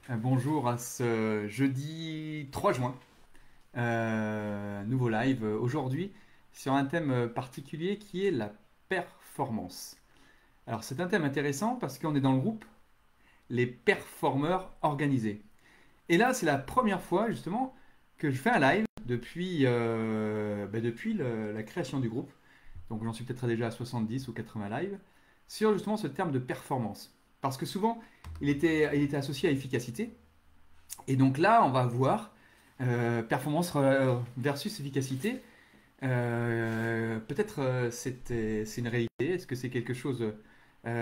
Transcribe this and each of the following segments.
Bonjour à ce jeudi 3 juin, nouveau live aujourd'hui sur un thème particulier qui est la performance. Alors c'est un thème intéressant parce qu'on est dans le groupe les performeurs organisés. Et là c'est la première fois justement que je fais un live depuis la création du groupe. Donc j'en suis peut-être déjà à 70 ou 80 lives sur justement ce terme de performance. Parce que souvent il était associé à efficacité. Et donc là, on va voir performance versus efficacité. Peut-être c'est une réalité. Est-ce que c'est quelque chose quelle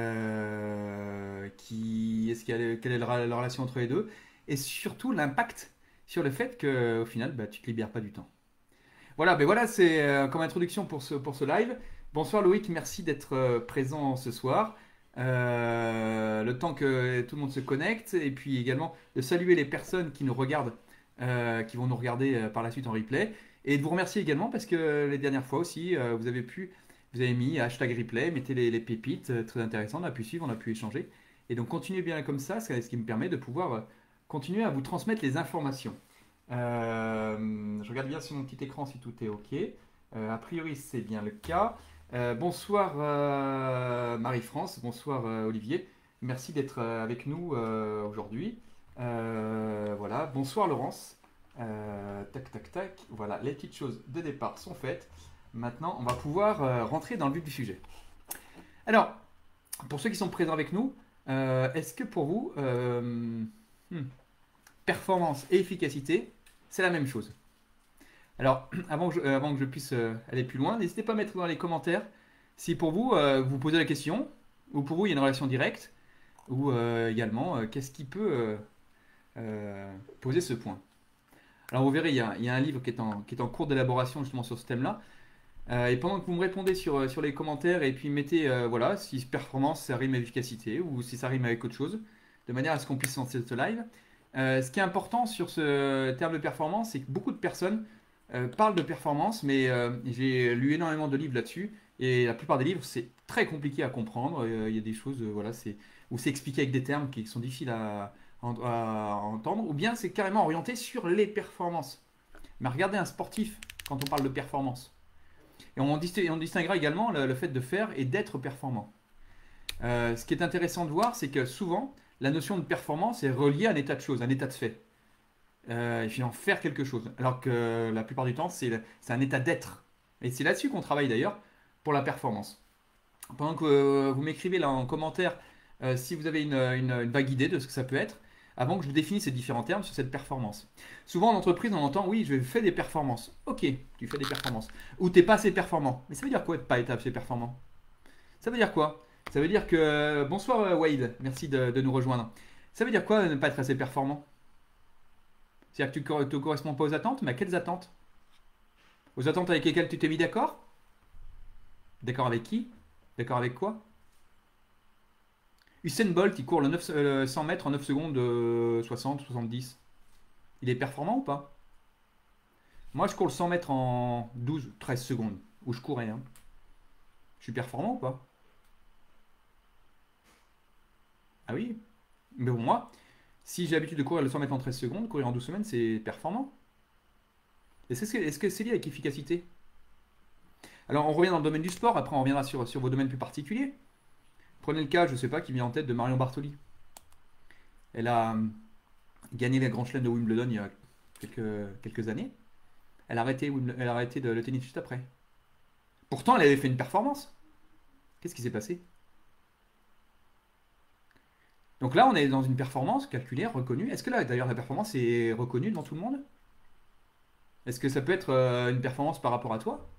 est la relation entre les deux? Et surtout l'impact sur le fait que au final, bah, tu te libères pas du temps. Voilà, ben voilà, c'est comme introduction pour ce live. Bonsoir Loïc, merci d'être présent ce soir. Le temps que tout le monde se connecte et puis également de saluer les personnes qui nous regardent, qui vont nous regarder par la suite en replay et de vous remercier également parce que les dernières fois aussi, vous avez mis hashtag replay, mettez les pépites, très intéressant, on a pu suivre, on a pu échanger. Et donc continuez bien comme ça, c'est ce qui me permet de pouvoir continuer à vous transmettre les informations. Je regarde bien sur mon petit écran si tout est OK. A priori, c'est bien le cas. Bonsoir Marie-France, bonsoir Olivier. Merci d'être avec nous aujourd'hui. Voilà, bonsoir Laurence. Tac, tac, tac. Voilà, les petites choses de départ sont faites. Maintenant, on va pouvoir rentrer dans le vif du sujet. Alors, pour ceux qui sont présents avec nous, est-ce que pour vous, hmm, performance et efficacité, c'est la même chose? Alors, avant que je puisse aller plus loin, n'hésitez pas à mettre dans les commentaires si pour vous, vous posez la question, ou pour vous, il y a une relation directe, ou également, qu'est-ce qui peut poser ce point. Alors, vous verrez, il y a un livre qui est en cours d'élaboration justement sur ce thème-là. Et pendant que vous me répondez sur les commentaires et puis mettez, voilà, si performance, ça rime avec efficacité, ou si ça rime avec autre chose, de manière à ce qu'on puisse lancer ce live. Ce qui est important sur ce terme de performance, c'est que beaucoup de personnes parlent de performance, mais j'ai lu énormément de livres là-dessus, et la plupart des livres, c'est très compliqué à comprendre. Il y a des choses, voilà, où c'est expliqué avec des termes qui sont difficiles à entendre, ou bien c'est carrément orienté sur les performances. Mais regardez un sportif quand on parle de performance. Et on distinguera également le fait de faire et d'être performant. Ce qui est intéressant de voir, c'est que souvent, la notion de performance est reliée à un état de choses, un état de fait. Il faut en faire quelque chose. Alors que la plupart du temps, c'est un état d'être. Et c'est là-dessus qu'on travaille d'ailleurs pour la performance. Pendant que vous m'écrivez là en commentaire si vous avez une vague idée de ce que ça peut être, avant que je définisse ces différents termes sur cette performance. Souvent en entreprise, on entend oui, je fais des performances. Ok, tu fais des performances. Ou t'es pas assez performant. Mais ça veut dire quoi être pas être assez performant? Ça veut dire quoi? Ça veut dire que. Bonsoir Wade, merci de nous rejoindre. Ça veut dire quoi ne pas être assez performant? C'est-à-dire que tu ne te corresponds pas aux attentes, mais à quelles attentes? Aux attentes avec lesquelles tu t'es mis d'accord? D'accord avec qui? D'accord avec quoi? Usain Bolt, il court le 100 mètres en 9 secondes 60, 70. Il est performant ou pas? Moi, je cours le 100 mètres en 12, 13 secondes. Où je courais, hein. Je suis performant ou pas? Ah oui? Mais bon, moi, si j'ai l'habitude de courir le 100 mètres en 13 secondes, courir en 12 semaines, c'est performant. Est-ce que c'est lié avec efficacité? Alors, on revient dans le domaine du sport, après on reviendra sur vos domaines plus particuliers. Prenez le cas, je ne sais pas, qui vient en tête de Marion Bartoli. Elle a gagné les grands chelems de Wimbledon il y a quelques années. Elle a arrêté le tennis juste après. Pourtant, elle avait fait une performance. Qu'est-ce qui s'est passé? Donc là, on est dans une performance calculée, reconnue. Est-ce que là, d'ailleurs, la performance est reconnue devant tout le monde? Est-ce que ça peut être une performance par rapport à toi?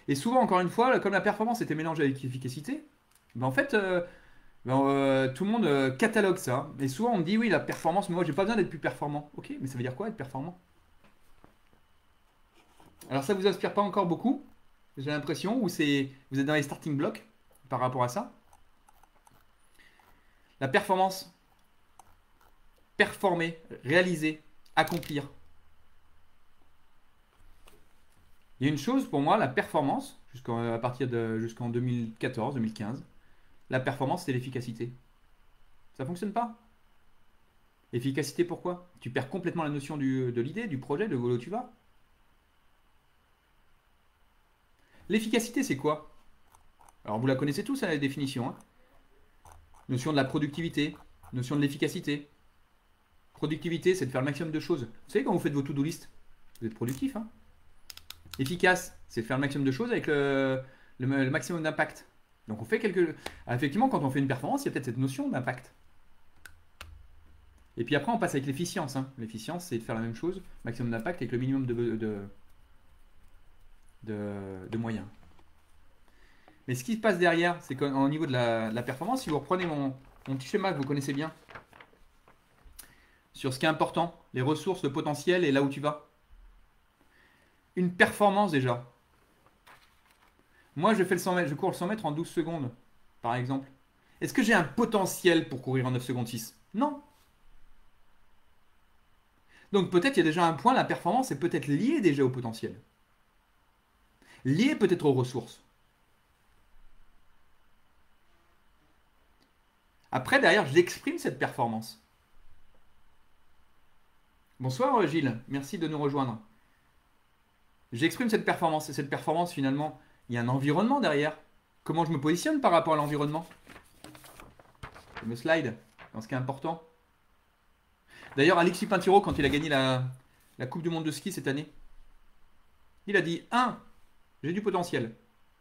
Et souvent, encore une fois, comme la performance était mélangée avec l'efficacité, ben en fait, tout le monde catalogue ça. Et souvent, on me dit oui, la performance, mais moi, j'ai pas besoin d'être plus performant. Ok, mais ça veut dire quoi être performant? Alors, ça vous inspire pas encore beaucoup, j'ai l'impression, ou vous êtes dans les starting blocks par rapport à ça? La performance, performer, réaliser, accomplir. Il y a une chose pour moi, la performance, jusqu'en 2014, 2015, la performance, c'est l'efficacité. Ça fonctionne pas. Efficacité, pourquoi? Tu perds complètement la notion de l'idée, du projet, de où tu vas. L'efficacité, c'est quoi? Alors, vous la connaissez tous, la définition. Hein. Notion de la productivité, notion de l'efficacité. Productivité, c'est de faire le maximum de choses. Vous savez, quand vous faites vos to-do list, vous êtes productif. Hein. Efficace, c'est de faire le maximum de choses avec le maximum d'impact. Donc, on fait quelques. Effectivement, quand on fait une performance, il y a peut-être cette notion d'impact. Et puis après, on passe avec l'efficience. Hein. L'efficience, c'est de faire la même chose, maximum d'impact avec le minimum de moyens. Mais ce qui se passe derrière, c'est qu'au niveau de la performance, si vous reprenez mon petit schéma que vous connaissez bien, sur ce qui est important, les ressources, le potentiel et là où tu vas. Une performance déjà. Moi, je fais le 100 mètres, je cours le 100 mètres en 12 secondes, par exemple. Est-ce que j'ai un potentiel pour courir en 9 secondes 6? Non. Donc peut-être il y a déjà un point, la performance est peut-être liée déjà au potentiel. Liée peut-être aux ressources. Après, derrière, j'exprime cette performance. Bonsoir Gilles, merci de nous rejoindre. J'exprime cette performance. Et cette performance, finalement, il y a un environnement derrière. Comment je me positionne par rapport à l'environnement? Je me slide dans ce qui est important. D'ailleurs, Alexis Pinturo, quand il a gagné la Coupe du Monde de ski cette année, il a dit 1. J'ai du potentiel,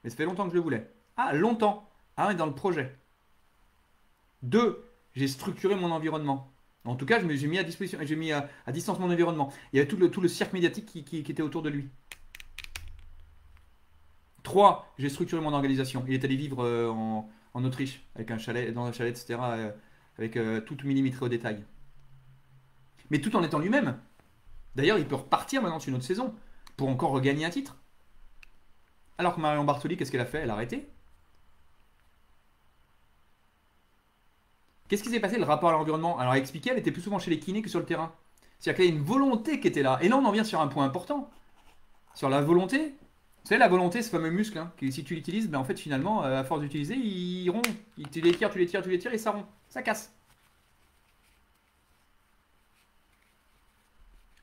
mais ça fait longtemps que je le voulais. Ah, longtemps. Ah, mais dans le projet. 2. J'ai structuré mon environnement. En tout cas, j'ai mis à disposition, j'ai mis à distance mon environnement. Il y avait tout le cirque médiatique qui était autour de lui. 3. J'ai structuré mon organisation. Il est allé vivre en Autriche, avec un chalet, dans un chalet, etc., avec tout millimétré au détail. Mais tout en étant lui-même. D'ailleurs, il peut repartir maintenant sur une autre saison pour encore regagner un titre. Alors que Marion Bartoli, qu'est-ce qu'elle a fait? Elle a arrêté. Qu'est-ce qui s'est passé, le rapport à l'environnement? Alors, à expliquer, elle était plus souvent chez les kinés que sur le terrain. C'est-à-dire qu'il y a une volonté qui était là. Et là, on en vient sur un point important. Sur la volonté. Vous savez, la volonté, ce fameux muscle, hein, qui, si tu l'utilises, ben, en fait, finalement, à force d'utiliser, il rompt. Tu l'étires, tu l'étires, tu l'étires, et ça rompt. Ça casse.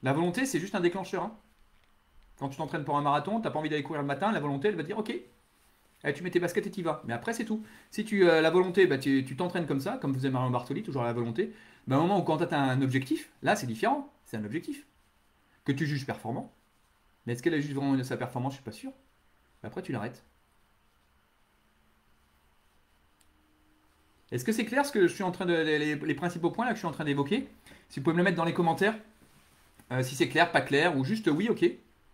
La volonté, c'est juste un déclencheur. Hein. Quand tu t'entraînes pour un marathon, tu n'as pas envie d'aller courir le matin, la volonté, elle va te dire, ok, allez, tu mets tes baskets et tu y vas. Mais après, c'est tout. Si tu la volonté, bah, tu t'entraînes comme ça, comme faisait Marion Bartoli, toujours à la volonté. Bah, au moment où quand tu as un objectif, là, c'est différent. C'est un objectif. Que tu juges performant. Mais est-ce qu'elle a juste vraiment sa performance? Je suis pas sûr. Après, tu l'arrêtes. Est-ce que c'est clair ce que je suis en train de. Les principaux points là que je suis en train d'évoquer? Si vous pouvez me le mettre dans les commentaires. Si c'est clair, pas clair, ou juste oui, ok.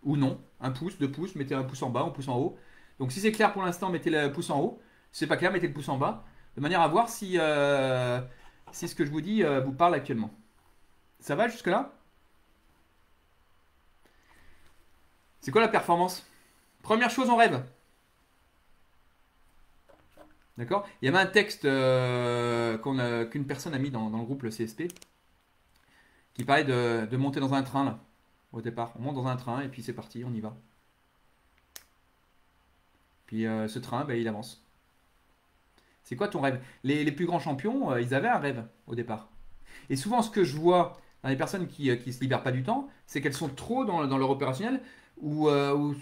Ou non. Un pouce, 2 pouces, mettez un pouce en bas, un pouce en haut. Donc si c'est clair pour l'instant, mettez le pouce en haut. Si c'est pas clair, mettez le pouce en bas. De manière à voir si ce que je vous dis vous parle actuellement. Ça va jusque-là? C'est quoi la performance? Première chose, on rêve. D'accord? Il y avait un texte qu'une personne a mis dans le groupe, le CSP, qui parlait de monter dans un train, là, au départ. On monte dans un train et puis c'est parti, on y va. Puis ce train, ben, il avance. C'est quoi ton rêve? Les plus grands champions, ils avaient un rêve au départ. Et souvent, ce que je vois dans les personnes qui ne se libèrent pas du temps, c'est qu'elles sont trop dans leur opérationnel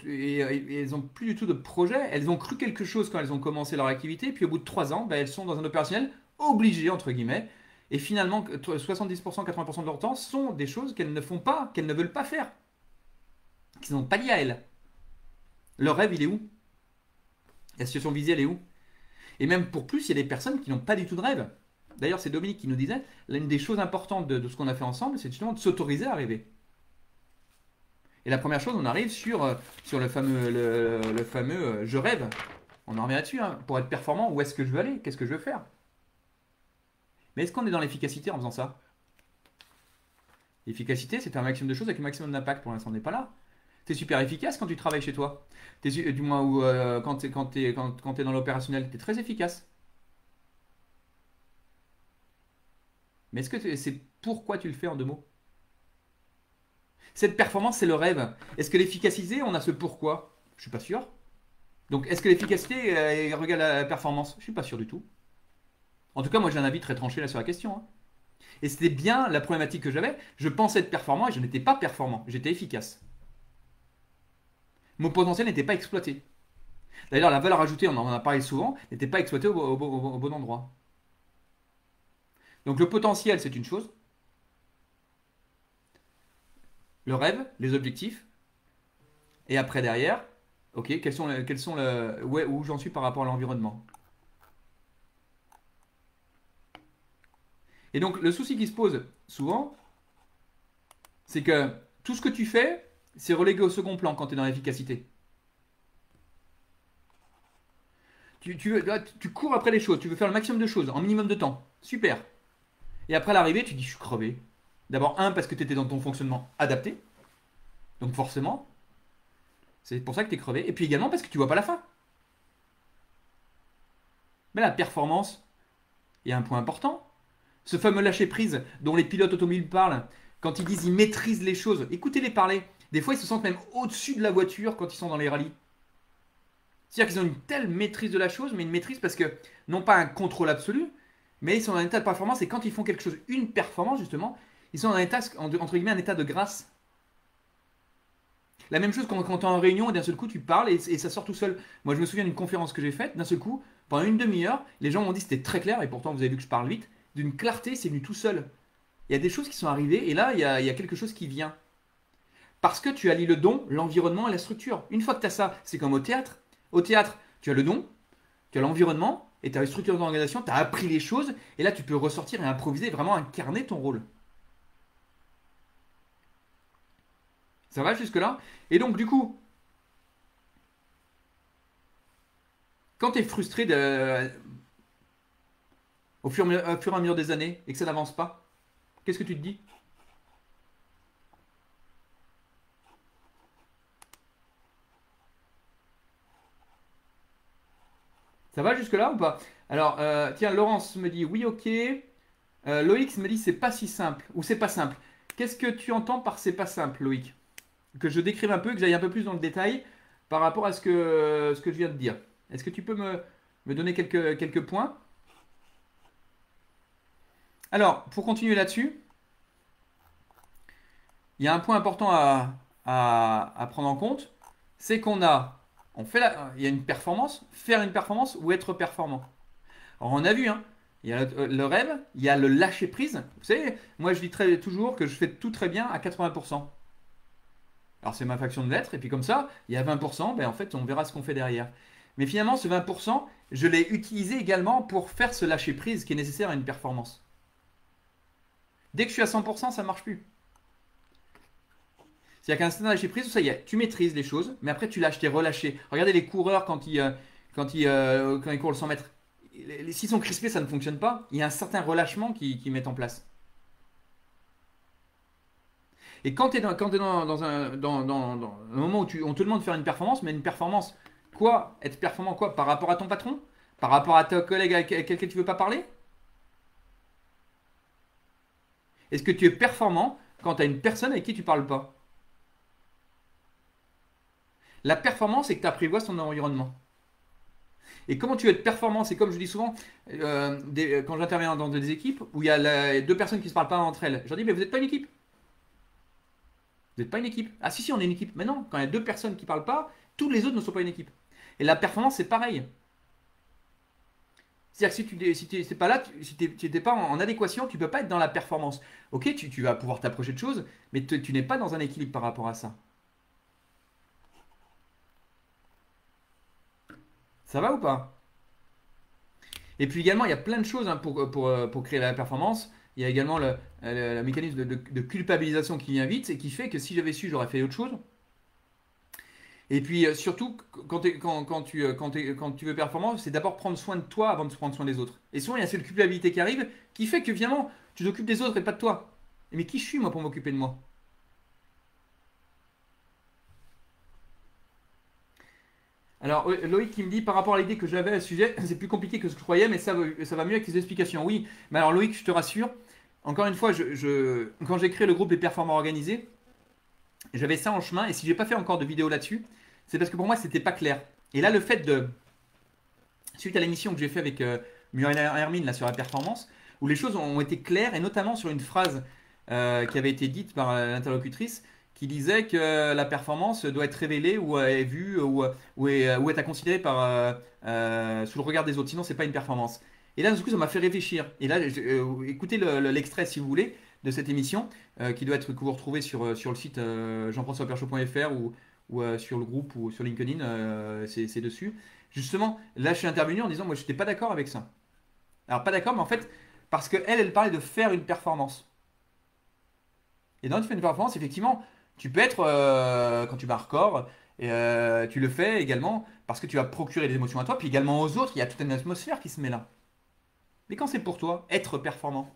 et elles n'ont plus du tout de projet. Elles ont cru quelque chose quand elles ont commencé leur activité, puis au bout de 3 ans, ben, elles sont dans un opérationnel obligé, entre guillemets. Et finalement, 70%, 80% de leur temps sont des choses qu'elles ne font pas, qu'elles ne veulent pas faire, qui n'ont pas lié à elles. Leur rêve, il est où? La situation visée, elle est où? Et même pour plus, il y a des personnes qui n'ont pas du tout de rêve. D'ailleurs, c'est Dominique qui nous disait, l'une des choses importantes de ce qu'on a fait ensemble, c'est justement de s'autoriser à rêver. Et la première chose, on arrive sur le fameux je rêve. On en revient là-dessus. Hein. Pour être performant, où est-ce que je veux aller? Qu'est-ce que je veux faire? Mais est-ce qu'on est dans l'efficacité en faisant ça? L'efficacité, c'est faire un maximum de choses avec un maximum d'impact. Pour l'instant, on n'est pas là. Tu es super efficace quand tu travailles chez toi. Du moins, quand tu es dans l'opérationnel, tu es très efficace. Mais est-ce que c'est pourquoi tu le fais en 2 mots? Cette performance, c'est le rêve. Est-ce que l'efficacité, on a ce pourquoi? Je suis pas sûr. Donc, est-ce que l'efficacité regarde la performance? Je suis pas sûr du tout. En tout cas, moi j'ai un avis très tranché là sur la question, hein. Et c'était bien la problématique que j'avais. Je pensais être performant et je n'étais pas performant. J'étais efficace. Mon potentiel n'était pas exploité. D'ailleurs, la valeur ajoutée, on en a parlé souvent, n'était pas exploitée au bon endroit. Donc le potentiel, c'est une chose. Le rêve, les objectifs. Et après, derrière, ok, où j'en suis par rapport à l'environnement. Et donc, le souci qui se pose souvent, c'est que tout ce que tu fais, c'est relégué au second plan quand tu es dans l'efficacité. Tu cours après les choses, tu veux faire le maximum de choses en minimum de temps. Super. Et après l'arrivée, tu dis je suis crevé. D'abord, parce que tu étais dans ton fonctionnement adapté. Donc forcément, c'est pour ça que tu es crevé. Et puis également parce que tu vois pas la fin. Mais la performance, il y a un point important. Ce fameux lâcher prise dont les pilotes automobiles parlent, quand ils disent ils maîtrisent les choses, écoutez-les parler. Des fois, ils se sentent même au-dessus de la voiture quand ils sont dans les rallyes. C'est-à-dire qu'ils ont une telle maîtrise de la chose, mais une maîtrise parce que, non pas un contrôle absolu, mais ils sont dans un état de performance et quand ils font quelque chose, une performance justement, ils sont dans un état, entre guillemets, un état de grâce. La même chose quand tu es en réunion et d'un seul coup tu parles et ça sort tout seul. Moi je me souviens d'une conférence que j'ai faite, d'un seul coup, pendant une demi-heure, les gens m'ont dit c'était très clair et pourtant vous avez vu que je parle vite, d'une clarté, c'est venu tout seul. Il y a des choses qui sont arrivées et là il y a quelque chose qui vient. Parce que tu allies le don, l'environnement et la structure. Une fois que tu as ça, c'est comme au théâtre. Au théâtre, tu as le don, tu as l'environnement et tu as la structure d'organisation, tu as appris les choses et là tu peux ressortir et improviser, vraiment incarner ton rôle. Ça va jusque-là? Et donc du coup, quand tu es frustré au fur et à mesure des années et que ça n'avance pas, qu'est-ce que tu te dis? Ça va jusque-là ou pas? Alors, tiens, Laurence me dit oui, ok. Loïc me dit c'est pas si simple ou c'est pas simple. Qu'est-ce que tu entends par c'est pas simple, Loïc? Que je décrive un peu, que j'aille un peu plus dans le détail par rapport à ce que je viens de dire. Est-ce que tu peux me donner quelques points? Alors, pour continuer là-dessus, il y a un point important à prendre en compte, c'est il y a une performance, faire une performance ou être performant. Alors on a vu, hein, il y a le rêve, il y a le lâcher prise. Vous savez, moi je dis toujours que je fais tout très bien à 80%. Alors c'est ma faction de l'être, et puis comme ça, il y a 20%, ben en fait on verra ce qu'on fait derrière. Mais finalement, ce 20%, je l'ai utilisé également pour faire ce lâcher prise qui est nécessaire à une performance. Dès que je suis à 100%, ça ne marche plus. C'est-à-dire qu'à un certain lâcher prise, ça y est, tu maîtrises les choses, mais après tu lâches, t'es relâché. Regardez les coureurs quand ils courent le 100 mètres. S'ils sont crispés, ça ne fonctionne pas. Il y a un certain relâchement qui met en place. Et quand tu es, dans un moment où on te demande de faire une performance, mais une performance, quoi? Être performant quoi? Par rapport à ton patron? Par rapport à ta collègue avec lequel tu veux pas parler? Est-ce que tu es performant quand tu as une personne avec qui tu parles pas? La performance, c'est que tu apprivoises ton environnement. Et comment tu veux être performant? C'est comme je dis souvent, quand j'interviens dans des équipes où il y a deux personnes qui ne se parlent pas entre elles. Je leur dis, mais vous n'êtes pas une équipe. Vous n'êtes pas une équipe. Ah si, si, on est une équipe. Mais non, quand il y a deux personnes qui ne parlent pas, tous les autres ne sont pas une équipe. Et la performance, c'est pareil. C'est-à-dire que si tu n'es pas là, si tu n'es pas en adéquation, tu ne peux pas être dans la performance. Ok, tu vas pouvoir t'approcher de choses, mais tu n'es pas dans un équilibre par rapport à ça. Ça va ou pas? Et puis également, il y a plein de choses, hein, pour créer la performance. Il y a également le mécanisme de culpabilisation qui vient vite et qui fait que si j'avais su, j'aurais fait autre chose. Et puis surtout, quand tu veux performant, c'est d'abord prendre soin de toi avant de prendre soin des autres. Et souvent, il y a cette culpabilité qui arrive qui fait que finalement, tu t'occupes des autres et pas de toi. Mais qui je suis moi pour m'occuper de moi? Alors Loïc qui me dit par rapport à l'idée que j'avais à ce sujet, c'est plus compliqué que ce que je croyais, mais ça va mieux avec tes explications. Oui, mais alors Loïc, je te rassure, encore une fois, quand j'ai créé le groupe des performants organisés, j'avais ça en chemin, et si j'ai pas fait encore de vidéo là-dessus, c'est parce que pour moi c'était pas clair. Et là, le fait de, suite à l'émission que j'ai fait avec Muriel Hermine là, sur la performance, où les choses ont été claires, et notamment sur une phrase qui avait été dite par l'interlocutrice, qui disait que la performance doit être révélée ou est vue ou est à considérer sous le regard des autres. Sinon, c'est pas une performance. Et là, du coup, ça m'a fait réfléchir. Et là, écoutez l'extrait si vous voulez de cette émission que vous retrouvez sur le site jean-françois-perchaud.fr ou sur le groupe ou sur LinkedIn, c'est dessus. Justement, là, je suis intervenu en disant, moi, je n'étais pas d'accord avec ça. Alors, pas d'accord, mais en fait, parce qu'elle, elle parlait de faire une performance. Et quand tu fais une performance, effectivement, tu peux être, quand tu bats un record, et tu le fais également parce que tu vas procurer des émotions à toi, puis également aux autres, il y a toute une atmosphère qui se met là. Mais quand c'est pour toi, être performant,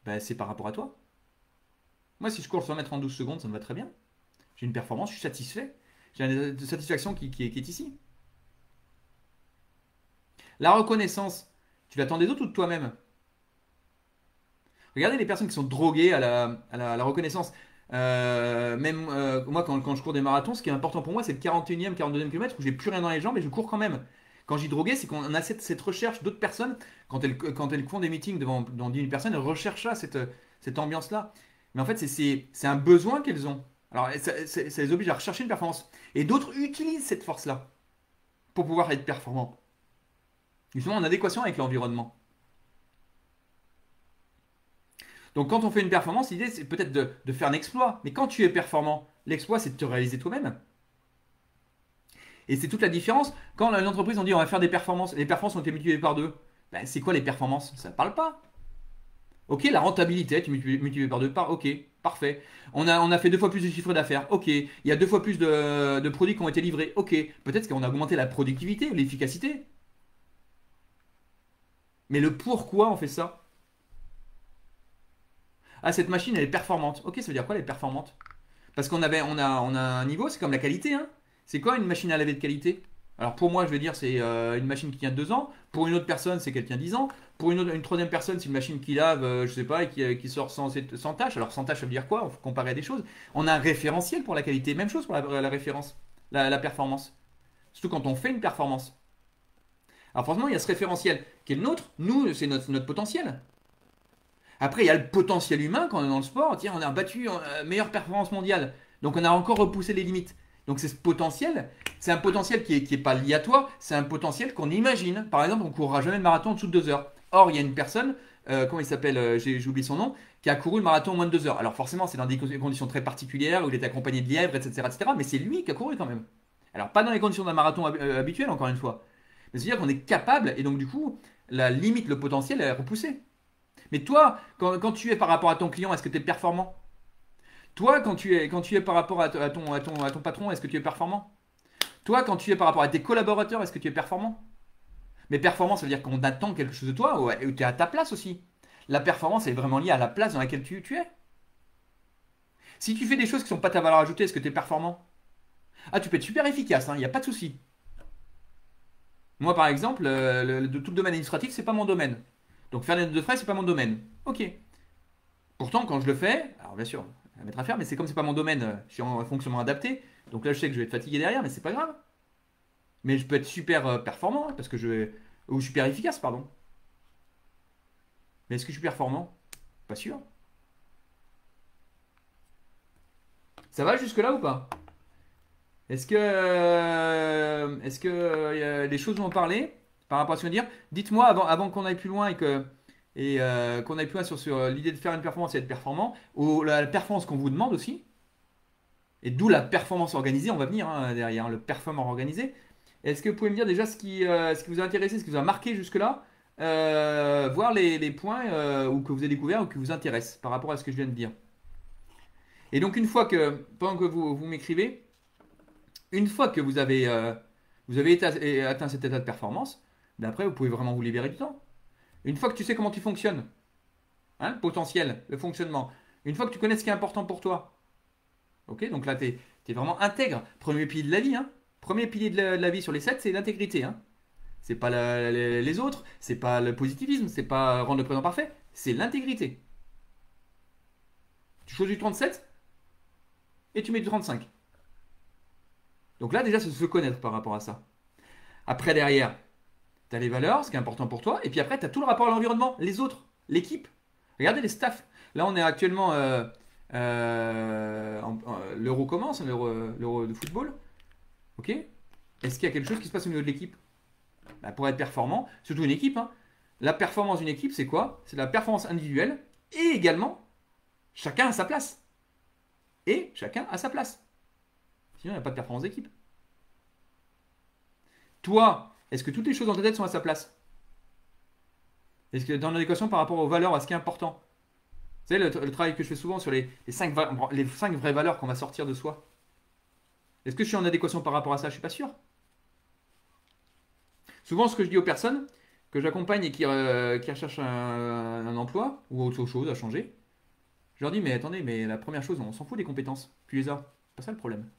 ben, c'est par rapport à toi. Moi, si je cours 100 mètres en 12 secondes, ça me va très bien. J'ai une performance, je suis satisfait. J'ai une satisfaction qui est ici. La reconnaissance, tu l'attends des autres ou de toi-même? Regardez les personnes qui sont droguées à la reconnaissance. Même moi, quand je cours des marathons, ce qui est important pour moi, c'est le 41e, 42e kilomètre où j'ai plus rien dans les jambes et je cours quand même. Quand j'y drogué, c'est qu'on a cette recherche d'autres personnes. Quand elles font des meetings devant 10 000 personnes, elles recherchent là, cette ambiance-là. Mais en fait, c'est un besoin qu'elles ont. Alors, ça les oblige à rechercher une performance. Et d'autres utilisent cette force-là pour pouvoir être performants. Justement, en adéquation avec l'environnement. Donc quand on fait une performance, l'idée c'est peut-être de faire un exploit. Mais quand tu es performant, l'exploit c'est de te réaliser toi-même. Et c'est toute la différence. Quand l'entreprise on dit on va faire des performances, les performances ont été multipliées par deux. Ben, c'est quoi les performances? Ça ne parle pas. Ok, la rentabilité, tu multiplies par deux, ok, parfait. On a fait 2 fois plus de chiffre d'affaires, ok. Il y a 2 fois plus de produits qui ont été livrés, ok. Peut-être qu'on a augmenté la productivité ou l'efficacité. Mais le pourquoi on fait ça? Ah, cette machine elle est performante. Ok, ça veut dire quoi elle est performante? Parce on a un niveau, c'est comme la qualité, hein. C'est quoi une machine à laver de qualité? Alors pour moi, je vais dire c'est une machine qui tient 2 ans. Pour une autre personne, c'est qu'elle tient 10 ans. Pour une troisième personne, c'est une machine qui lave, je sais pas, et qui sort sans tâche. Alors sans tâche, ça veut dire quoi? On faut comparer à des choses. On a un référentiel pour la qualité. Même chose pour la référence, la performance. Surtout quand on fait une performance. Alors forcément, il y a ce référentiel qui est le nôtre. Nous, c'est notre potentiel. Après, il y a le potentiel humain quand on est dans le sport. Tiens, on a battu meilleure performance mondiale. Donc on a encore repoussé les limites. Donc c'est ce potentiel. C'est un potentiel qui est pas lié à toi. C'est un potentiel qu'on imagine. Par exemple, on ne courra jamais le marathon en dessous de 2 heures. Or, il y a une personne, comment il s'appelle, j'ai oublié son nom, qui a couru le marathon en moins de 2 heures. Alors forcément, c'est dans des conditions très particulières où il est accompagné de lièvres, etc., etc. Mais c'est lui qui a couru quand même. Alors pas dans les conditions d'un marathon habituel, encore une fois. Mais c'est-à-dire qu'on est capable, et donc du coup, la limite, le potentiel est repoussé. Mais toi, quand tu es par rapport à ton client, est-ce que tu es performant? Toi, quand tu es par rapport à ton patron, est-ce que tu es performant? Toi, quand tu es par rapport à tes collaborateurs, est-ce que tu es performant? Mais performance, ça veut dire qu'on attend quelque chose de toi ou tu es à ta place aussi. La performance est vraiment liée à la place dans laquelle tu es. Si tu fais des choses qui ne sont pas ta valeur ajoutée, est-ce que tu es performant? Ah, tu peux être super efficace, il n'y a pas de souci. Moi, par exemple, tout le domaine administratif, c'est pas mon domaine. Donc faire les notes de frais, c'est pas mon domaine. Ok. Pourtant, quand je le fais, alors bien sûr, à mettre à faire, mais c'est comme c'est pas mon domaine, je suis en fonctionnement adapté. Donc là, je sais que je vais être fatigué derrière, mais c'est pas grave. Mais je peux être super performant, parce que ou super efficace, pardon. Mais est-ce que je suis performant? Pas sûr. Ça va jusque-là ou pas? Est-ce que les choses vont en parler par rapport à ce que je viens de dire? Dites-moi avant qu'on aille plus loin et qu'on aille plus loin sur l'idée de faire une performance et être performant, ou la performance qu'on vous demande aussi, et d'où la performance organisée, on va venir derrière, hein, le performant organisé. Est-ce que vous pouvez me dire déjà ce qui vous a intéressé, ce qui vous a marqué jusque-là, voir les points ou que vous avez découvert ou qui vous intéressent par rapport à ce que je viens de dire. Et donc pendant que vous m'écrivez, une fois que vous avez atteint cet état de performance, ben après vous pouvez vraiment vous libérer du temps. Une fois que tu sais comment tu fonctionnes, hein, le potentiel, le fonctionnement, une fois que tu connais ce qui est important pour toi, ok, donc là tu es vraiment intègre. Premier pilier de la vie, hein. Premier pilier de la vie sur les 7, c'est l'intégrité. Hein. C'est pas les autres, c'est pas le positivisme, c'est pas rendre le présent parfait, c'est l'intégrité. Tu choisis du 37 et tu mets du 35. Donc là déjà, c'est se connaître par rapport à ça. Après derrière, Tu as les valeurs, ce qui est important pour toi, et puis après, tu as tout le rapport à l'environnement, les autres, l'équipe. Regardez les staffs. Là, on est actuellement. L'euro commence, l'euro de football. Ok. Est-ce qu'il y a quelque chose qui se passe au niveau de l'équipe? Bah, pour être performant, surtout une équipe, hein, la performance d'une équipe, c'est quoi? C'est la performance individuelle et également, chacun a sa place. Et chacun a sa place. Sinon, il n'y a pas de performance d'équipe. Toi, est-ce que toutes les choses dans ta tête sont à sa place? Est-ce que dans l'équation par rapport aux valeurs, à ce qui est important? Vous savez, le travail que je fais souvent sur les 5 vraies valeurs qu'on va sortir de soi. Est-ce que je suis en adéquation par rapport à ça? Je ne suis pas sûr. Souvent, ce que je dis aux personnes que j'accompagne et qui recherchent un emploi ou autre chose à changer, je leur dis, mais attendez, mais la première chose, on s'en fout des compétences. Tu les as. C'est pas ça le problème.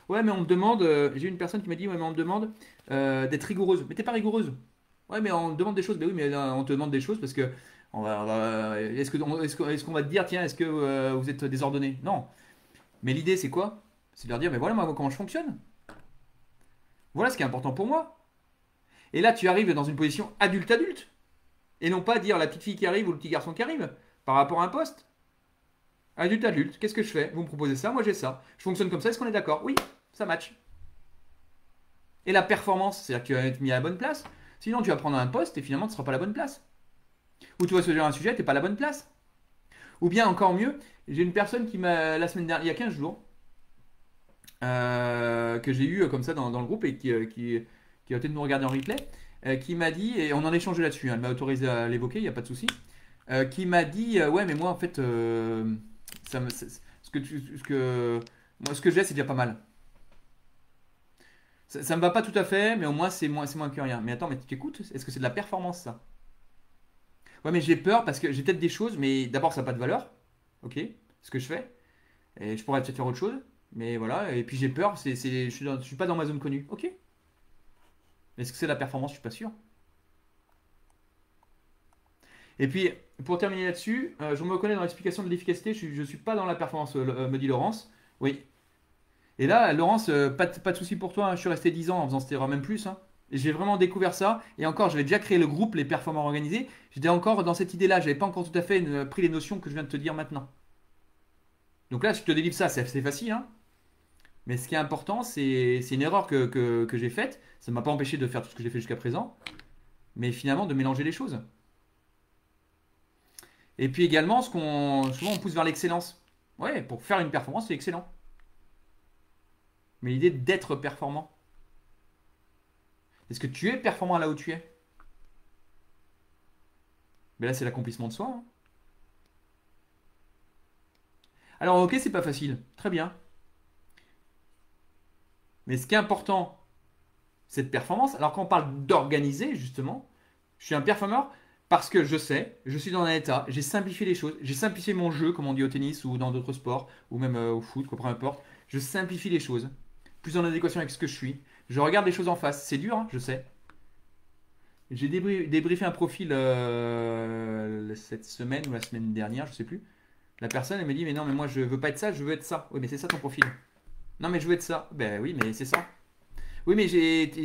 Ouais, mais on me demande, j'ai une personne qui m'a dit, ouais, mais on me demande d'être rigoureuse. Mais t'es pas rigoureuse. Ouais, mais on te demande des choses. Ben oui, mais on te demande des choses parce que est-ce qu'on va te dire, tiens, est-ce que vous êtes désordonné? Non. Mais l'idée, c'est quoi? C'est de leur dire, mais voilà, moi, comment je fonctionne. Voilà ce qui est important pour moi. Et là, tu arrives dans une position adulte-adulte. Et non pas dire la petite fille qui arrive ou le petit garçon qui arrive par rapport à un poste. Adulte-adulte, qu'est-ce que je fais? Vous me proposez ça, moi j'ai ça. Je fonctionne comme ça, est-ce qu'on est d'accord? Oui, ça match. Et la performance, c'est-à-dire que tu vas être mis à la bonne place. Sinon, tu vas prendre un poste et finalement, tu ne seras pas à la bonne place. Ou tu vas se dire un sujet, tu n'es pas à la bonne place. Ou bien, encore mieux, j'ai une personne qui m'a, la semaine dernière, il y a 15 jours, que j'ai eu comme ça dans le groupe et qui va peut-être nous regarder en replay, qui m'a dit, et on en a échangé là-dessus, hein, elle m'a autorisé à l'évoquer, il n'y a pas de souci, qui m'a dit, ouais, mais moi, en fait, ce que j'ai, c'est déjà pas mal. Ça me va pas tout à fait, mais au moins, c'est moins que rien. Mais attends, mais tu écoutes, est-ce que c'est de la performance, ça? Ouais, mais j'ai peur parce que j'ai peut-être des choses, mais d'abord, ça n'a pas de valeur, ok, ce que je fais, et je pourrais peut-être faire autre chose, mais voilà, et puis j'ai peur, je suis pas dans ma zone connue, ok. Est-ce que c'est de la performance? Je suis pas sûr. Et puis, pour terminer là-dessus, je me reconnais dans l'explication de l'efficacité, je ne suis pas dans la performance, me dit Laurence. Oui. Et là, Laurence, pas de souci pour toi, hein, je suis resté 10 ans en faisant cette erreur, même plus, hein. Et j'ai vraiment découvert ça. Et encore, j'avais déjà créé le groupe Les Performants Organisés. J'étais encore dans cette idée-là. Je n'avais pas encore tout à fait pris les notions que je viens de te dire maintenant. Donc là, si je te délivre ça, c'est facile, hein. Mais ce qui est important, c'est une erreur que j'ai faite. Ça ne m'a pas empêché de faire tout ce que j'ai fait jusqu'à présent. Mais finalement, de mélanger les choses. Et puis également, souvent on pousse vers l'excellence. Ouais, pour faire une performance, c'est excellent. Mais l'idée d'être performant. Est-ce que tu es performant là où tu es? Mais là, c'est l'accomplissement de soi, hein. Alors, ok, c'est pas facile. Très bien. Mais ce qui est important, cette performance. Alors quand on parle d'organiser, justement, je suis un performeur parce que je sais, je suis dans un état, j'ai simplifié les choses, j'ai simplifié mon jeu, comme on dit au tennis ou dans d'autres sports, ou même au foot, quoi, peu importe. Je simplifie les choses, plus en adéquation avec ce que je suis. Je regarde les choses en face. C'est dur, hein, je sais. J'ai débriefé un profil cette semaine ou la semaine dernière, je sais plus. La personne, elle me dit, mais non, mais moi je veux pas être ça, je veux être ça. Oui, mais c'est ça ton profil. Non, mais je veux être ça. Ben oui, mais c'est ça. Oui, mais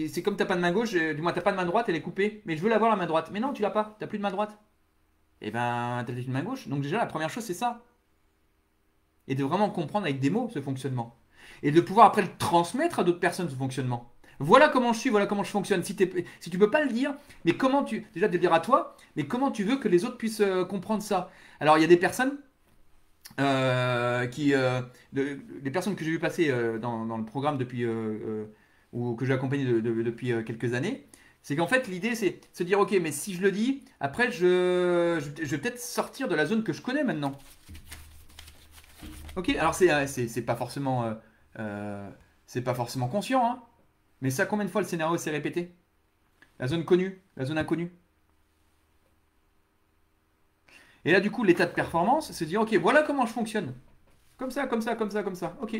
c'est comme t'as pas de main gauche, du moins t'as pas de main droite, elle est coupée. Mais je veux l'avoir la main droite. Mais non, tu l'as pas, t'as plus de main droite. Eh ben, t'as peut-être une main gauche. Donc déjà, la première chose, c'est ça. Et de vraiment comprendre avec des mots ce fonctionnement. Et de pouvoir après le transmettre à d'autres personnes ce fonctionnement. Voilà comment je suis, voilà comment je fonctionne. Si tu peux pas le dire, mais comment tu. Déjà de le dire à toi, mais comment tu veux que les autres puissent comprendre ça? Alors il y a des personnes les personnes que j'ai vu passer dans le programme depuis ou que j'ai accompagné depuis quelques années, c'est qu'en fait l'idée c'est se dire ok mais si je le dis, après je vais peut-être sortir de la zone que je connais maintenant. Ok, alors c'est pas forcément conscient, hein, mais ça combien de fois le scénario s'est répété? La zone connue, la zone inconnue. Et là, du coup, l'état de performance, c'est de dire, ok, voilà comment je fonctionne. Comme ça, comme ça, comme ça, comme ça. Ok.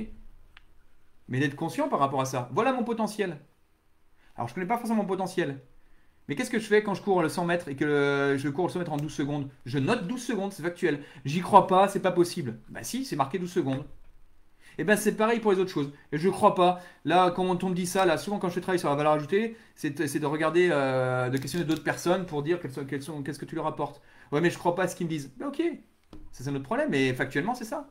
Mais d'être conscient par rapport à ça. Voilà mon potentiel. Alors, je ne connais pas forcément mon potentiel. Mais qu'est-ce que je fais quand je cours le 100 mètres et que je cours le 100 mètres en 12 secondes? Je note 12 secondes, c'est factuel. J'y crois pas, c'est pas possible. Bah si, c'est marqué 12 secondes. Et ben c'est pareil pour les autres choses. Et je crois pas. Là, quand on me dit ça, là, souvent quand je travaille sur la valeur ajoutée, c'est de regarder, de questionner d'autres personnes pour dire qu'est-ce que tu leur apportes. Ouais, mais je crois pas à ce qu'ils me disent. Mais ok, ça c'est notre problème. Mais factuellement, c'est ça.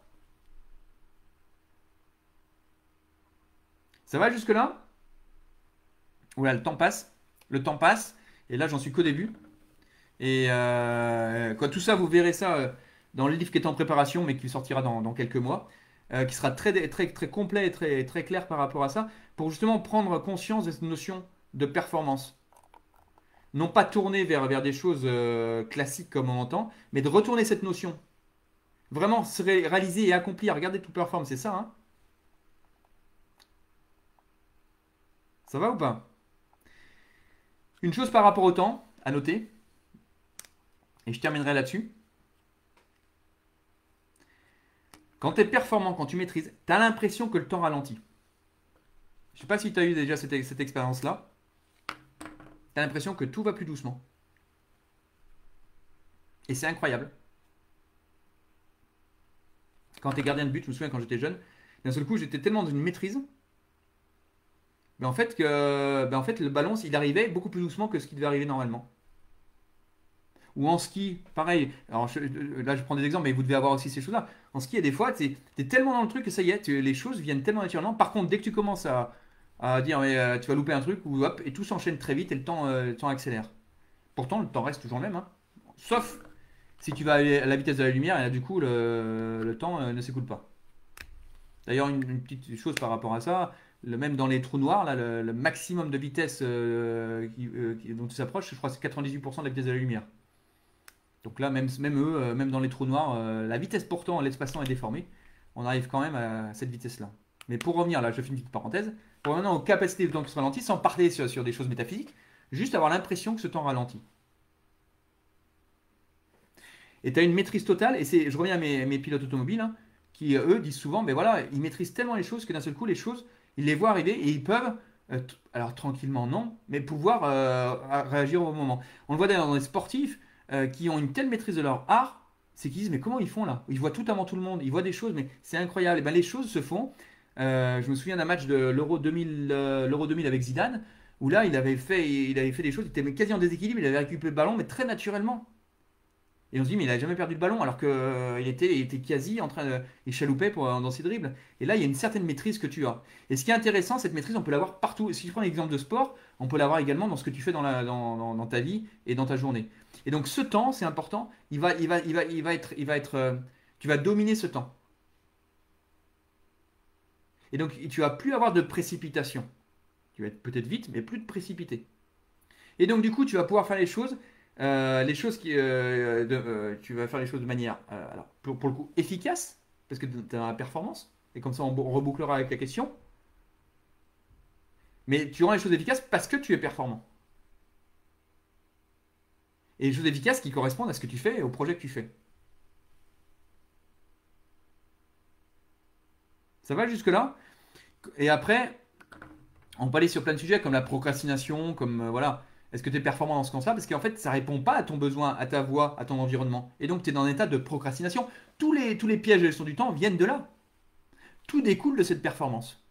Ça va jusque-là? Ouais, le temps passe. Le temps passe. Et là, j'en suis qu'au début. Et quoi, tout ça, vous verrez ça dans le livre qui est en préparation, mais qui sortira dans quelques mois, qui sera très complet et très clair par rapport à ça, pour justement prendre conscience de cette notion de performance. Non pas tourner vers des choses classiques comme on entend, mais de retourner cette notion. Vraiment se réaliser et accomplir. Regardez tout perform, c'est ça, hein? Ça va ou pas? Une chose par rapport au temps, à noter, et je terminerai là-dessus. Quand tu es performant, quand tu maîtrises, tu as l'impression que le temps ralentit. Je sais pas si tu as eu déjà cette expérience-là. Tu as l'impression que tout va plus doucement. Et c'est incroyable. Quand tu es gardien de but, je me souviens quand j'étais jeune, d'un seul coup, j'étais tellement dans une maîtrise, mais en fait, le ballon, il arrivait beaucoup plus doucement que ce qui devait arriver normalement. Ou en ski, pareil. Alors là, je prends des exemples, mais vous devez avoir aussi ces choses-là. En ski, il y a des fois, tu es tellement dans le truc que ça y est, les choses viennent tellement naturellement. Par contre, dès que tu commences à dire, mais, tu vas louper un truc, ou hop, et tout s'enchaîne très vite et le temps accélère. Pourtant, le temps reste toujours le même, hein. Sauf si tu vas à la vitesse de la lumière, et là, du coup, le temps ne s'écoule pas. D'ailleurs, une petite chose par rapport à ça, même dans les trous noirs, là, le maximum de vitesse dont tu s'approches, je crois que c'est 98% de la vitesse de la lumière. Donc là, même eux, même dans les trous noirs, la vitesse pourtant, l'espace-temps est déformé. On arrive quand même à cette vitesse-là. Mais pour revenir, là, je fais une petite parenthèse, pour revenir aux capacités de temps qui se ralentit, sans parler sur des choses métaphysiques, juste avoir l'impression que ce temps ralentit. Et tu as une maîtrise totale, et je reviens à mes pilotes automobiles, hein, qui eux disent souvent, ben voilà, ils maîtrisent tellement les choses que d'un seul coup, les choses, ils les voient arriver et ils peuvent, alors tranquillement non, mais pouvoir réagir au moment. On le voit d'ailleurs dans les sportifs qui ont une telle maîtrise de leur art, c'est qu'ils disent, mais comment ils font là? Ils voient tout avant tout le monde, ils voient des choses, mais c'est incroyable. Et ben, les choses se font. Je me souviens d'un match de l'Euro 2000 avec Zidane, où là, il avait fait des choses, il était quasi en déséquilibre, il avait récupéré le ballon, mais très naturellement. Et on se dit, mais il a jamais perdu le ballon alors qu'il était quasi en train de. Il chaloupait dans ses dribbles. Et là, il y a une certaine maîtrise que tu as. Et ce qui est intéressant, cette maîtrise, on peut l'avoir partout. Si je prends l'exemple de sport, on peut l'avoir également dans ce que tu fais dans ta vie et dans ta journée. Et donc, ce temps, c'est important. Tu vas dominer ce temps. Et donc, tu vas plus avoir de précipitation. Tu vas être peut-être vite, mais plus de précipité. Et donc, du coup, tu vas pouvoir faire tu vas faire les choses de manière, alors, pour le coup, efficace, parce que tu as la performance, et comme ça, on rebouclera avec la question. Mais tu rends les choses efficaces parce que tu es performant. Et les choses efficaces qui correspondent à ce que tu fais et au projet que tu fais. Ça va jusque-là? Et après, on peut aller sur plein de sujets comme la procrastination, comme voilà. Est-ce que tu es performant dans ce sens-là? Parce qu'en fait, ça répond pas à ton besoin, à ta voix, à ton environnement. Et donc, tu es dans un état de procrastination. Tous les pièges de gestion du temps viennent de là. Tout découle de cette performance.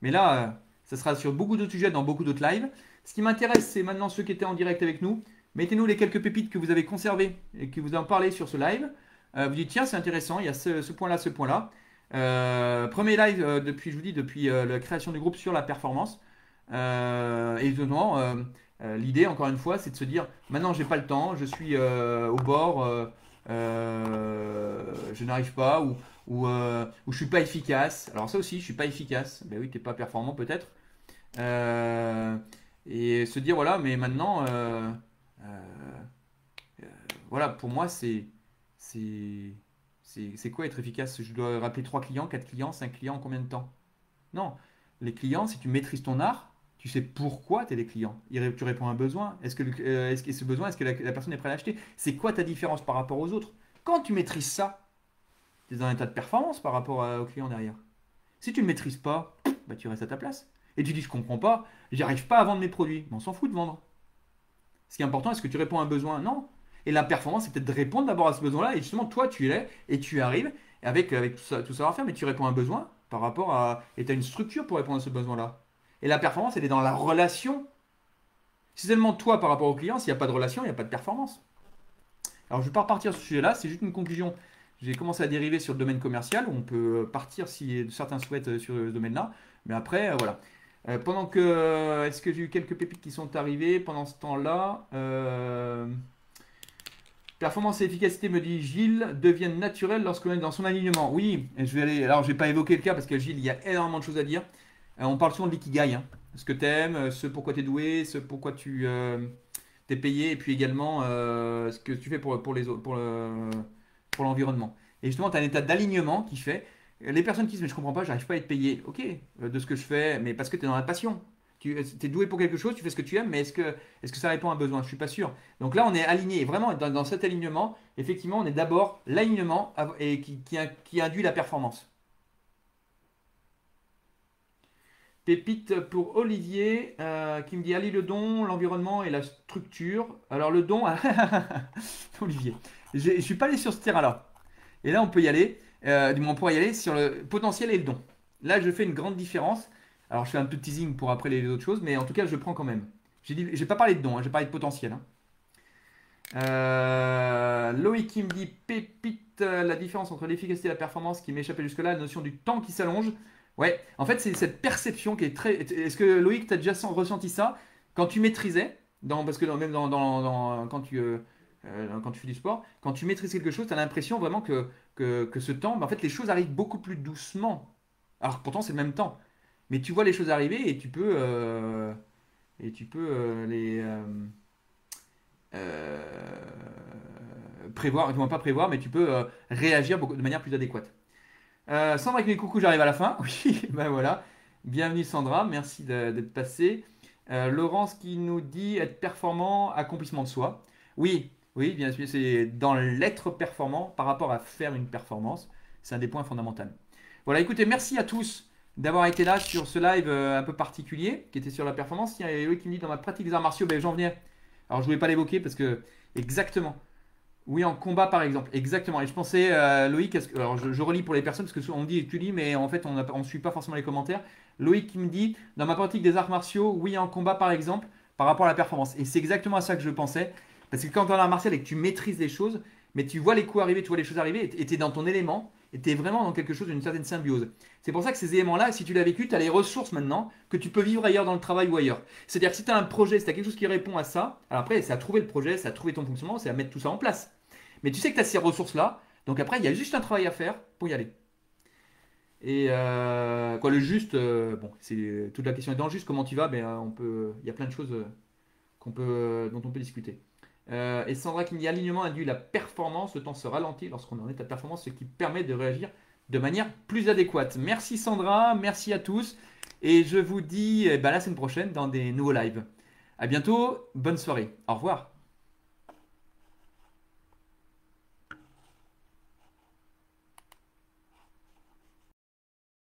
Mais là, ça sera sur beaucoup d'autres sujets, dans beaucoup d'autres lives. Ce qui m'intéresse, c'est maintenant ceux qui étaient en direct avec nous. Mettez-nous les quelques pépites que vous avez conservées et que vous en parlez sur ce live. Vous dites, tiens, c'est intéressant, il y a ce point-là, ce point-là. Premier live depuis la création du groupe sur la performance. Évidemment, l'idée, encore une fois, c'est de se dire, maintenant, j'ai pas le temps, je suis au bord, je n'arrive pas, ou je suis pas efficace. Alors ça aussi, je suis pas efficace. Ben oui, t'es pas performant peut-être. Euh, et se dire, voilà, mais maintenant, voilà, pour moi, c'est, c'est quoi être efficace? Je dois rappeler 3 clients, 4 clients, 5 clients en combien de temps? Non. Les clients, si tu maîtrises ton art, tu sais pourquoi tu es des clients. Tu réponds à un besoin. Est-ce que ce besoin, est-ce que la personne est prête à l'acheter? C'est quoi ta différence par rapport aux autres? Quand tu maîtrises ça, tu es dans un état de performance par rapport au client derrière. Si tu ne le maîtrises pas, bah, tu restes à ta place. Et tu dis, je comprends pas, j'arrive pas à vendre mes produits. Mais on s'en fout de vendre. Ce qui est important, est-ce que tu réponds à un besoin? Non. Et la performance, c'est peut-être de répondre d'abord à ce besoin-là. Et justement, toi, tu es là et tu arrives avec tout ça savoir-faire, mais tu réponds à un besoin. par rapport à... Et tu as une structure pour répondre à ce besoin-là. Et la performance, elle est dans la relation. C'est seulement toi par rapport au client, s'il n'y a pas de relation, il n'y a pas de performance. Alors, je ne vais pas repartir sur ce sujet-là, c'est juste une conclusion. J'ai commencé à dériver sur le domaine commercial, où on peut partir si certains souhaitent sur ce domaine-là. Mais après, voilà. Pendant que. Est-ce que j'ai eu quelques pépites qui sont arrivées pendant ce temps-là Performance et efficacité, me dit Gilles, deviennent naturelles lorsqu'on est dans son alignement. Oui, et je vais aller. Alors, je vais pas évoquer le cas parce que Gilles, il y a énormément de choses à dire. On parle souvent de l'ikigai, hein. Ce que tu aimes, ce pourquoi tu es doué, ce pourquoi tu t'es payé, et puis également ce que tu fais pour les autres, pour l'environnement. Et justement, tu as un état d'alignement qui fait. Les personnes qui disent, mais je comprends pas, j'arrive pas à être payé. Ok, de ce que je fais, mais parce que tu es dans la passion. Tu es doué pour quelque chose, tu fais ce que tu aimes, mais est-ce que ça répond à un besoin? Je suis pas sûr. Donc là, on est aligné. Et vraiment, dans cet alignement, effectivement, on est d'abord l'alignement et qui induit la performance. Pépite pour Olivier qui me dit allie le don, l'environnement et la structure. Alors le don, Olivier, je ne suis pas allé sur ce terrain-là. Et là, on peut y aller. Du moins, on pourra y aller sur le potentiel et le don. Là, je fais une grande différence. Alors, je fais un peu de teasing pour après les autres choses, mais en tout cas, je prends quand même. J'ai pas parlé de don, hein, j'ai parlé de potentiel, hein. Loïc qui me dit pépite, la différence entre l'efficacité et la performance qui m'échappait jusque-là, la notion du temps qui s'allonge. Ouais, en fait, c'est cette perception qui est très. Est-ce que Loïc, tu as déjà ressenti ça quand tu maîtrisais, parce que même quand tu fais du sport, quand tu maîtrises quelque chose, tu as l'impression vraiment que ce temps, en fait, les choses arrivent beaucoup plus doucement. Alors pourtant, c'est le même temps. Mais tu vois les choses arriver et tu peux les prévoir, du moins pas prévoir, mais tu peux réagir de manière plus adéquate. Sandra qui dit coucou, j'arrive à la fin. Oui, ben voilà. Bienvenue Sandra, merci d'être passée. Laurence qui nous dit être performant, accomplissement de soi. Oui, oui, bien sûr, c'est dans l'être performant par rapport à faire une performance. C'est un des points fondamentaux. Voilà, écoutez, merci à tous d'avoir été là sur ce live un peu particulier qui était sur la performance. Il y a Loïc qui me dit dans ma pratique des arts martiaux, ben, j'en venais. Alors je ne voulais pas l'évoquer parce que exactement. Oui, en combat par exemple, exactement. Et je pensais, Loïc, alors je relis pour les personnes parce que souvent on me dit tu lis, mais en fait on ne suit pas forcément les commentaires. Loïc qui me dit dans ma pratique des arts martiaux, oui, en combat par exemple, par rapport à la performance. Et c'est exactement à ça que je pensais. Parce que quand tu es en art martial et que tu maîtrises les choses, mais tu vois les coups arriver, tu vois les choses arriver, et tu es dans ton élément, et tu es vraiment dans quelque chose d'une certaine symbiose. C'est pour ça que ces éléments-là, si tu l'as vécu, tu as les ressources maintenant que tu peux vivre ailleurs dans le travail ou ailleurs. C'est-à-dire que si tu as un projet, si tu as quelque chose qui répond à ça, alors après, c'est à trouver le projet, c'est à trouver ton fonctionnement, c'est à mettre tout ça en place. Mais tu sais que tu as ces ressources-là, donc après, il y a juste un travail à faire pour y aller. Et quoi, le juste, bon, c'est toute la question est dans le juste, comment tu vas, ben, il y a plein de choses dont on peut discuter. Et Sandra qui me dit alignement induit la performance, le temps se ralentit lorsqu'on en est à performance, ce qui permet de réagir de manière plus adéquate. Merci Sandra, merci à tous, et je vous dis la semaine prochaine dans des nouveaux lives. À bientôt, bonne soirée, au revoir.